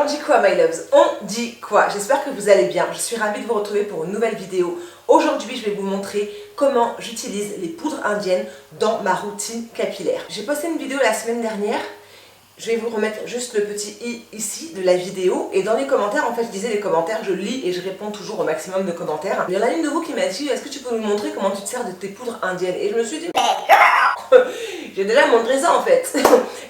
On dit quoi, my loves? On dit quoi? J'espère que vous allez bien. Je suis ravie de vous retrouver pour une nouvelle vidéo. Aujourd'hui, je vais vous montrer comment j'utilise les poudres indiennes dans ma routine capillaire. J'ai posté une vidéo la semaine dernière. Je vais vous remettre juste le petit i ici de la vidéo. Et dans les commentaires, en fait, je disais les commentaires, je lis et je réponds toujours au maximum de commentaires. Il y en a une de vous qui m'a dit, est-ce que tu peux nous montrer comment tu te sers de tes poudres indiennes? Et je me suis dit, j'ai déjà montré ça en fait.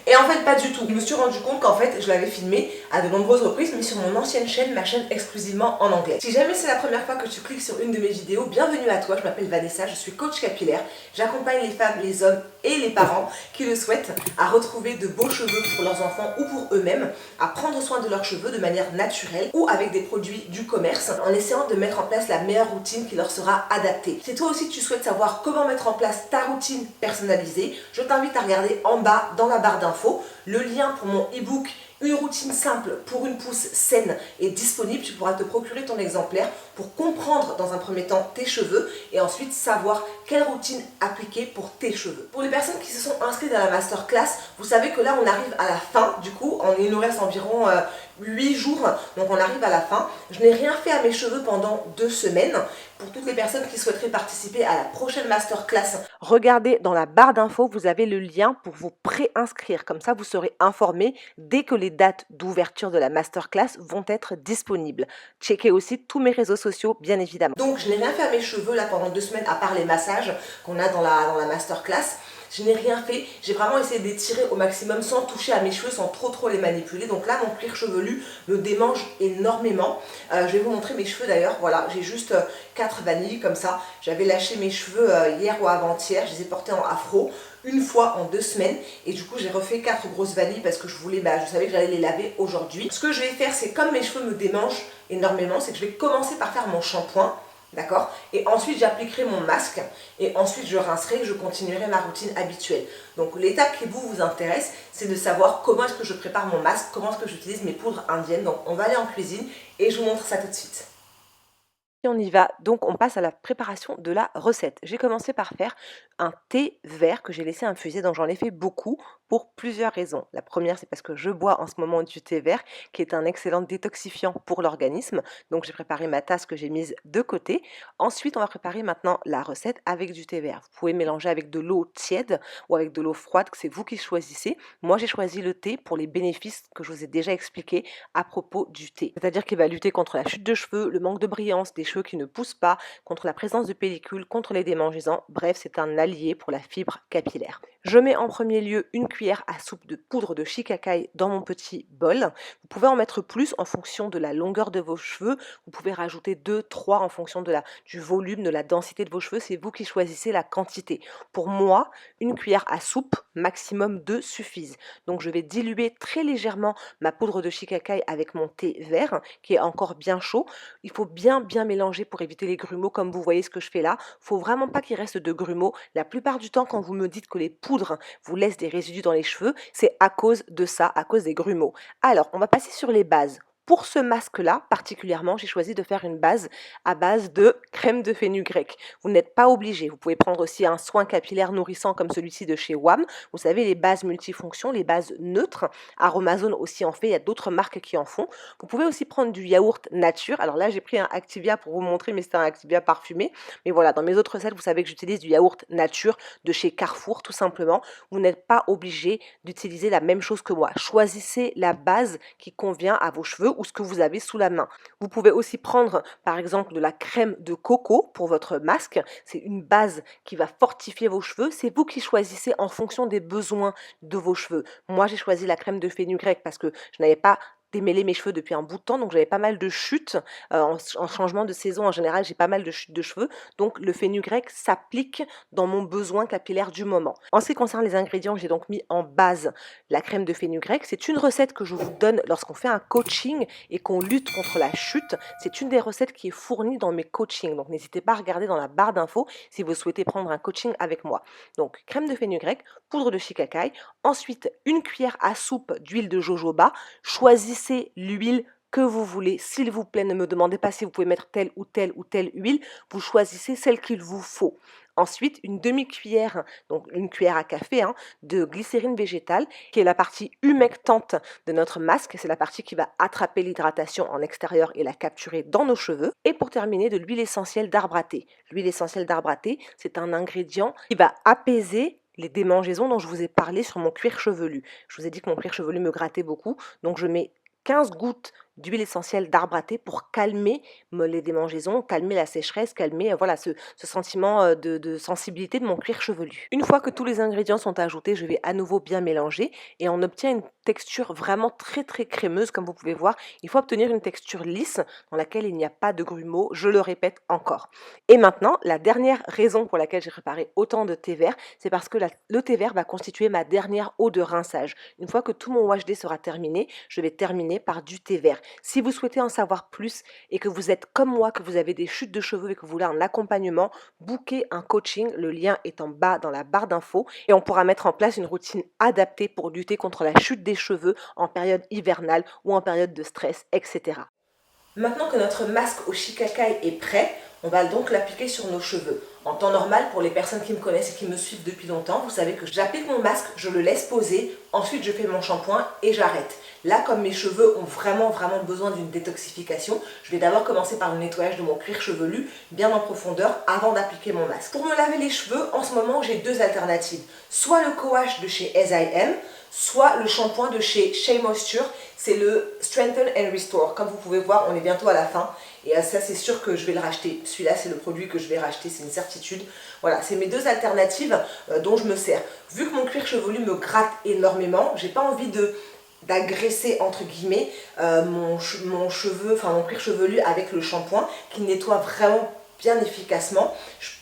Et en fait pas du tout. Je me suis rendu compte qu'en fait je l'avais filmé à de nombreuses reprises, mais sur mon ancienne chaîne, ma chaîne exclusivement en anglais. Si jamais c'est la première fois que tu cliques sur une de mes vidéos, bienvenue à toi, je m'appelle Vanessa, je suis coach capillaire. J'accompagne les femmes, les hommes et les parents qui le souhaitent à retrouver de beaux cheveux pour leurs enfants ou pour eux-mêmes, à prendre soin de leurs cheveux de manière naturelle ou avec des produits du commerce, en essayant de mettre en place la meilleure routine qui leur sera adaptée. Si toi aussi tu souhaites savoir comment mettre en place ta routine personnalisée, je t'invite à regarder en bas dans la barre d'infos. Le lien pour mon e-book Une routine simple pour une pousse saine est disponible. Tu pourras te procurer ton exemplaire pour comprendre dans un premier temps tes cheveux et ensuite savoir quelle routine appliquer pour tes cheveux. Pour les personnes qui se sont inscrites à la masterclass, vous savez que là on arrive à la fin. Du coup, il nous reste environ 8 jours, donc on arrive à la fin. Je n'ai rien fait à mes cheveux pendant 2 semaines. Pour toutes les personnes qui souhaiteraient participer à la prochaine masterclass, regardez dans la barre d'infos, vous avez le lien pour vous préinscrire. Comme ça, vous serez informé dès que les dates d'ouverture de la masterclass vont être disponibles. Checkez aussi tous mes réseaux sociaux, bien évidemment. Donc, je n'ai rien fait à mes cheveux là pendant 2 semaines, à part les massages qu'on a dans la masterclass. Je n'ai rien fait, j'ai vraiment essayé d'étirer au maximum sans toucher à mes cheveux, sans trop les manipuler. Donc là, mon cuir chevelu me démange énormément. Je vais vous montrer mes cheveux d'ailleurs. Voilà, j'ai juste 4 vanilles comme ça. J'avais lâché mes cheveux hier ou avant-hier. Je les ai portés en afro une fois en 2 semaines. Et du coup, j'ai refait 4 grosses vanilles parce que je savais que j'allais les laver aujourd'hui. Ce que je vais faire, c'est comme mes cheveux me démangent énormément, c'est que je vais commencer par faire mon shampoing. D'accord? Et ensuite, j'appliquerai mon masque et ensuite, je rincerai et je continuerai ma routine habituelle. Donc, l'étape qui vous intéresse, c'est de savoir comment est-ce que je prépare mon masque, comment est-ce que j'utilise mes poudres indiennes. Donc, on va aller en cuisine et je vous montre ça tout de suite. Et on y va, donc on passe à la préparation de la recette. J'ai commencé par faire un thé vert que j'ai laissé infuser, donc j'en ai fait beaucoup pour plusieurs raisons. La première, c'est parce que je bois en ce moment du thé vert, qui est un excellent détoxifiant pour l'organisme. Donc j'ai préparé ma tasse que j'ai mise de côté. Ensuite, on va préparer maintenant la recette avec du thé vert. Vous pouvez mélanger avec de l'eau tiède ou avec de l'eau froide, que c'est vous qui choisissez. Moi, j'ai choisi le thé pour les bénéfices que je vous ai déjà expliqués à propos du thé. C'est-à-dire qu'il va lutter contre la chute de cheveux, le manque de brillance, des cheveux qui ne poussent pas, contre la présence de pellicules, contre les démangeaisons. Bref, c'est un allié pour la fibre capillaire. Je mets en premier lieu une cuillère à soupe de poudre de shikakai dans mon petit bol. Vous pouvez en mettre plus en fonction de la longueur de vos cheveux. Vous pouvez rajouter 2, 3 en fonction du volume, de la densité de vos cheveux. C'est vous qui choisissez la quantité. Pour moi, une cuillère à soupe, maximum 2 suffisent. Donc je vais diluer très légèrement ma poudre de shikakai avec mon thé vert qui est encore bien chaud. Il faut bien mélanger pour éviter les grumeaux comme vous voyez ce que je fais là. Il ne faut vraiment pas qu'il reste de grumeaux. La plupart du temps quand vous me dites que les poudres vous laissent des résidus dans les cheveux, c'est à cause de ça, à cause des grumeaux. Alors, on va passer sur les bases. Pour ce masque-là, particulièrement, j'ai choisi de faire une base à base de crème de fenugrec. Vous n'êtes pas obligé. Vous pouvez prendre aussi un soin capillaire nourrissant comme celui-ci de chez WAM. Vous savez, les bases multifonctions, les bases neutres. Aromazone aussi en fait. Il y a d'autres marques qui en font. Vous pouvez aussi prendre du yaourt nature. Alors là, j'ai pris un Activia pour vous montrer, mais c'est un Activia parfumé. Mais voilà, dans mes autres recettes, vous savez que j'utilise du yaourt nature de chez Carrefour, tout simplement. Vous n'êtes pas obligé d'utiliser la même chose que moi. Choisissez la base qui convient à vos cheveux ou ce que vous avez sous la main. Vous pouvez aussi prendre par exemple de la crème de coco pour votre masque. C'est une base qui va fortifier vos cheveux. C'est vous qui choisissez en fonction des besoins de vos cheveux. Moi, j'ai choisi la crème de fenugrec parce que je n'avais pas démêler mes cheveux depuis un bout de temps, donc j'avais pas mal de chutes. En changement de saison, en général, j'ai pas mal de chutes de cheveux, donc le fenugrec s'applique dans mon besoin capillaire du moment. En ce qui concerne les ingrédients, j'ai donc mis en base la crème de fenugrec. C'est une recette que je vous donne lorsqu'on fait un coaching et qu'on lutte contre la chute. C'est une des recettes qui est fournie dans mes coachings, donc n'hésitez pas à regarder dans la barre d'infos si vous souhaitez prendre un coaching avec moi. Donc crème de fenugrec, poudre de shikakai, ensuite une cuillère à soupe d'huile de jojoba. Choisissez l'huile que vous voulez. S'il vous plaît, ne me demandez pas si vous pouvez mettre telle ou telle ou telle huile. Vous choisissez celle qu'il vous faut. Ensuite, une demi-cuillère, donc une cuillère à café, hein, de glycérine végétale, qui est la partie humectante de notre masque. C'est la partie qui va attraper l'hydratation en extérieur et la capturer dans nos cheveux. Et pour terminer, de l'huile essentielle d'arbre à thé. L'huile essentielle d'arbre à thé, c'est un ingrédient qui va apaiser les démangeaisons dont je vous ai parlé sur mon cuir chevelu. Je vous ai dit que mon cuir chevelu me grattait beaucoup, donc je mets 15 gouttes d'huile essentielle d'arbre à thé pour calmer les démangeaisons, calmer la sécheresse, calmer voilà, ce sentiment de sensibilité de mon cuir chevelu. Une fois que tous les ingrédients sont ajoutés, je vais à nouveau bien mélanger et on obtient une texture vraiment très crémeuse comme vous pouvez voir. Il faut obtenir une texture lisse dans laquelle il n'y a pas de grumeaux, je le répète encore. Et maintenant, la dernière raison pour laquelle j'ai préparé autant de thé vert, c'est parce que le thé vert va constituer ma dernière eau de rinçage. Une fois que tout mon wash day sera terminé, je vais terminer par du thé vert. Si vous souhaitez en savoir plus et que vous êtes comme moi, que vous avez des chutes de cheveux et que vous voulez un accompagnement, bookez un coaching. Le lien est en bas dans la barre d'infos et on pourra mettre en place une routine adaptée pour lutter contre la chute des cheveux en période hivernale ou en période de stress, etc. Maintenant que notre masque au shikakai est prêt, on va donc l'appliquer sur nos cheveux. En temps normal, pour les personnes qui me connaissent et qui me suivent depuis longtemps, vous savez que j'applique mon masque, je le laisse poser, ensuite je fais mon shampoing et j'arrête. Là, comme mes cheveux ont vraiment besoin d'une détoxification, je vais d'abord commencer par le nettoyage de mon cuir chevelu, bien en profondeur, avant d'appliquer mon masque. Pour me laver les cheveux, en ce moment, j'ai deux alternatives. Soit le co-wash de chez S.I.M., soit le shampoing de chez Shea Moisture, c'est le Strengthen and Restore. Comme vous pouvez voir, on est bientôt à la fin et ça c'est sûr que je vais le racheter. Celui-là c'est le produit que je vais racheter, c'est une certitude. Voilà, c'est mes deux alternatives dont je me sers. Vu que mon cuir chevelu me gratte énormément, j'ai pas envie d'agresser entre guillemets mon cuir chevelu avec le shampoing qui nettoie vraiment bien efficacement.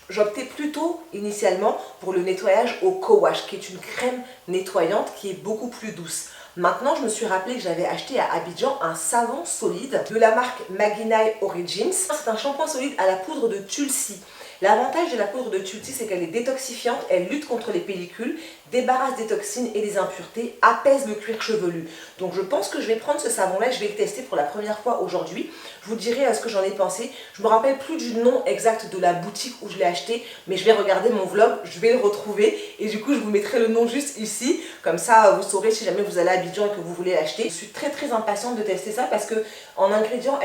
J'optais plutôt initialement pour le nettoyage au co-wash, qui est une crème nettoyante qui est beaucoup plus douce. Maintenant, je me suis rappelé que j'avais acheté à Abidjan un savon solide de la marque Maginai Origins. C'est un shampoing solide à la poudre de Tulsi. L'avantage de la poudre de Tulsi, c'est qu'elle est détoxifiante, elle lutte contre les pellicules, débarrasse des toxines et des impuretés, apaise le cuir chevelu. Donc je pense que je vais prendre ce savon-là, je vais le tester pour la première fois aujourd'hui. Je vous dirai ce que j'en ai pensé. Je ne me rappelle plus du nom exact de la boutique où je l'ai acheté, mais je vais regarder mon vlog, je vais le retrouver et du coup je vous mettrai le nom juste ici. Comme ça, vous saurez si jamais vous allez à Abidjan et que vous voulez l'acheter. Je suis très impatiente de tester ça parce que en ingrédients,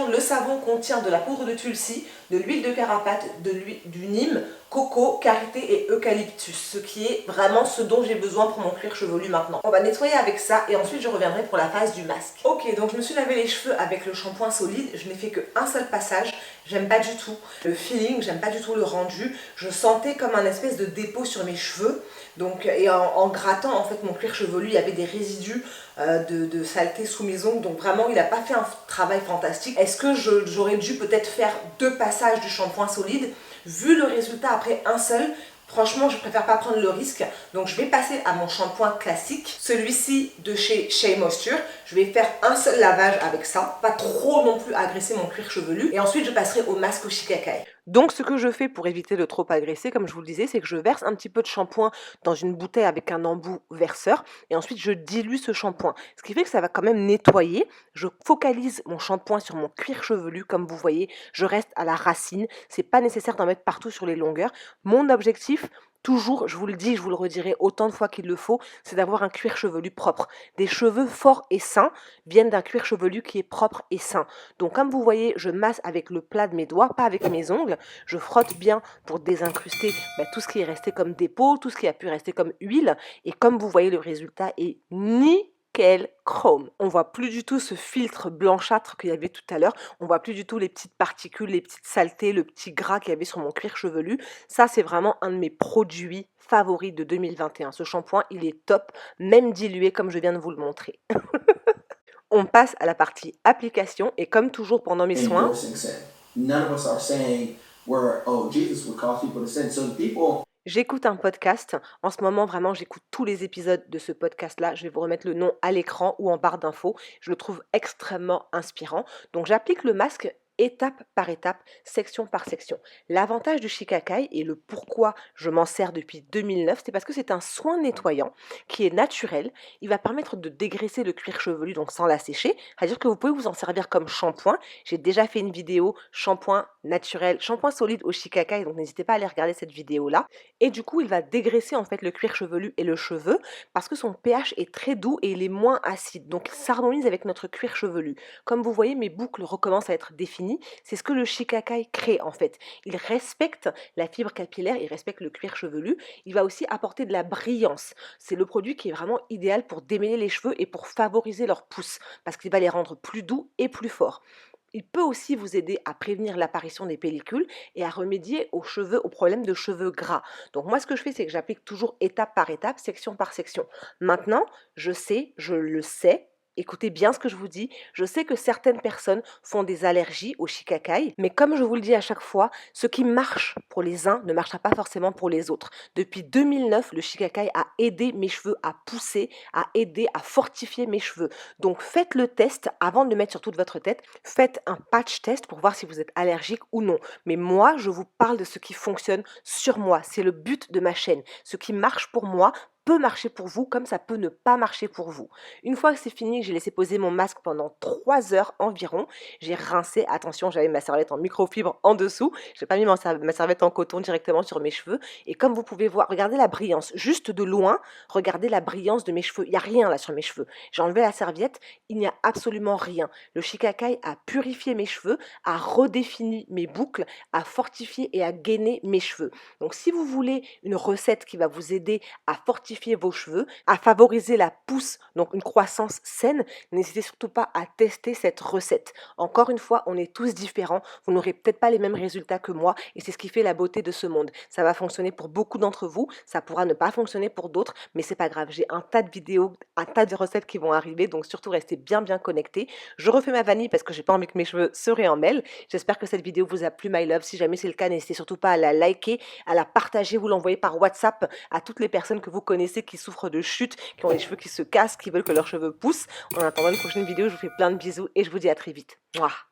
le savon contient de la poudre de tulsi, de l'huile de carapate, du nîmes, coco, karité et eucalyptus, ce qui est vraiment ce dont j'ai besoin pour mon cuir chevelu maintenant. On va nettoyer avec ça et ensuite je reviendrai pour la phase du masque. Ok, donc je me suis lavé les cheveux avec le shampoing solide, je n'ai fait qu'un seul passage, j'aime pas du tout le feeling, j'aime pas du tout le rendu, je sentais comme un espèce de dépôt sur mes cheveux, donc, et en grattant en fait mon cuir chevelu, il y avait des résidus de saleté sous mes ongles, donc vraiment il n'a pas fait un travail fantastique. Est-ce que j'aurais dû peut-être faire deux passages du shampoing solide? Vu le résultat après un seul, franchement je préfère pas prendre le risque, donc je vais passer à mon shampoing classique, celui-ci de chez Shea Moisture. Je vais faire un seul lavage avec ça, pas trop non plus agresser mon cuir chevelu, et ensuite je passerai au masque au shikakai. Donc ce que je fais pour éviter de trop agresser, comme je vous le disais, c'est que je verse un petit peu de shampoing dans une bouteille avec un embout verseur et ensuite je dilue ce shampoing. Ce qui fait que ça va quand même nettoyer. Je focalise mon shampoing sur mon cuir chevelu, comme vous voyez, je reste à la racine. C'est pas nécessaire d'en mettre partout sur les longueurs. Mon objectif, toujours, je vous le dis, je vous le redirai autant de fois qu'il le faut, c'est d'avoir un cuir chevelu propre. Des cheveux forts et sains viennent d'un cuir chevelu qui est propre et sain. Donc comme vous voyez, je masse avec le plat de mes doigts, pas avec mes ongles. Je frotte bien pour désincruster tout ce qui est resté comme dépôt, tout ce qui a pu rester comme huile. Et comme vous voyez, le résultat est nickel chrome. On voit plus du tout ce filtre blanchâtre qu'il y avait tout à l'heure. On voit plus du tout les petites particules, les petites saletés, le petit gras qu'il y avait sur mon cuir chevelu. Ça, c'est vraiment un de mes produits favoris de 2021. Ce shampoing, il est top, même dilué comme je viens de vous le montrer. On passe à la partie application et comme toujours pendant mes soins, j'écoute un podcast. En ce moment, vraiment, j'écoute tous les épisodes de ce podcast-là. Je vais vous remettre le nom à l'écran ou en barre d'infos. Je le trouve extrêmement inspirant. Donc, j'applique le masque étape par étape, section par section. L'avantage du shikakai et le pourquoi je m'en sers depuis 2009, c'est parce que c'est un soin nettoyant qui est naturel. Il va permettre de dégraisser le cuir chevelu, donc sans l'assécher. C'est-à-dire que vous pouvez vous en servir comme shampoing. J'ai déjà fait une vidéo shampoing naturel, shampoing solide au shikakai, donc n'hésitez pas à aller regarder cette vidéo-là. Et du coup, il va dégraisser en fait le cuir chevelu et le cheveu parce que son pH est très doux et il est moins acide. Donc, il s'harmonise avec notre cuir chevelu. Comme vous voyez, mes boucles recommencent à être définies. C'est ce que le shikakai crée en fait. Il respecte la fibre capillaire, il respecte le cuir chevelu. Il va aussi apporter de la brillance. C'est le produit qui est vraiment idéal pour démêler les cheveux et pour favoriser leur pousse parce qu'il va les rendre plus doux et plus forts. Il peut aussi vous aider à prévenir l'apparition des pellicules et à remédier aux cheveux, aux problèmes de cheveux gras. Donc moi, ce que je fais, c'est que j'applique toujours étape par étape, section par section. Maintenant, je le sais. Écoutez bien ce que je vous dis. Je sais que certaines personnes font des allergies au shikakai, mais comme je vous le dis à chaque fois, ce qui marche pour les uns ne marchera pas forcément pour les autres. Depuis 2009, le shikakai a aidé mes cheveux à pousser, a aidé à fortifier mes cheveux. Donc faites le test avant de le mettre sur toute votre tête. Faites un patch test pour voir si vous êtes allergique ou non. Mais moi, je vous parle de ce qui fonctionne sur moi. C'est le but de ma chaîne. Ce qui marche pour moi peut marcher pour vous comme ça peut ne pas marcher pour vous. Une fois que c'est fini, j'ai laissé poser mon masque pendant 3 heures environ. J'ai rincé, attention, j'avais ma serviette en microfibre en dessous. Je n'ai pas mis ma serviette en coton directement sur mes cheveux. Et comme vous pouvez voir, regardez la brillance. Juste de loin, regardez la brillance de mes cheveux. Il n'y a rien là sur mes cheveux. J'ai enlevé la serviette, il n'y a absolument rien. Le shikakai a purifié mes cheveux, a redéfini mes boucles, a fortifié et a gainé mes cheveux. Donc si vous voulez une recette qui va vous aider à fortifier vos cheveux, à favoriser la pousse, donc une croissance saine, n'hésitez surtout pas à tester cette recette. Encore une fois, on est tous différents, vous n'aurez peut-être pas les mêmes résultats que moi et c'est ce qui fait la beauté de ce monde. Ça va fonctionner pour beaucoup d'entre vous, ça pourra ne pas fonctionner pour d'autres, mais c'est pas grave, j'ai un tas de vidéos, un tas de recettes qui vont arriver, donc surtout restez bien connectés. Je refais ma vanille parce que j'ai pas envie que mes cheveux se réemmêlent. J'espère que cette vidéo vous a plu, my love. Si jamais c'est le cas, n'hésitez surtout pas à la liker, à la partager, vous l'envoyer par WhatsApp à toutes les personnes que vous connaissez qui souffrent de chute, qui ont les cheveux qui se cassent, qui veulent que leurs cheveux poussent. En attendant une prochaine vidéo, je vous fais plein de bisous et je vous dis à très vite. Mouah.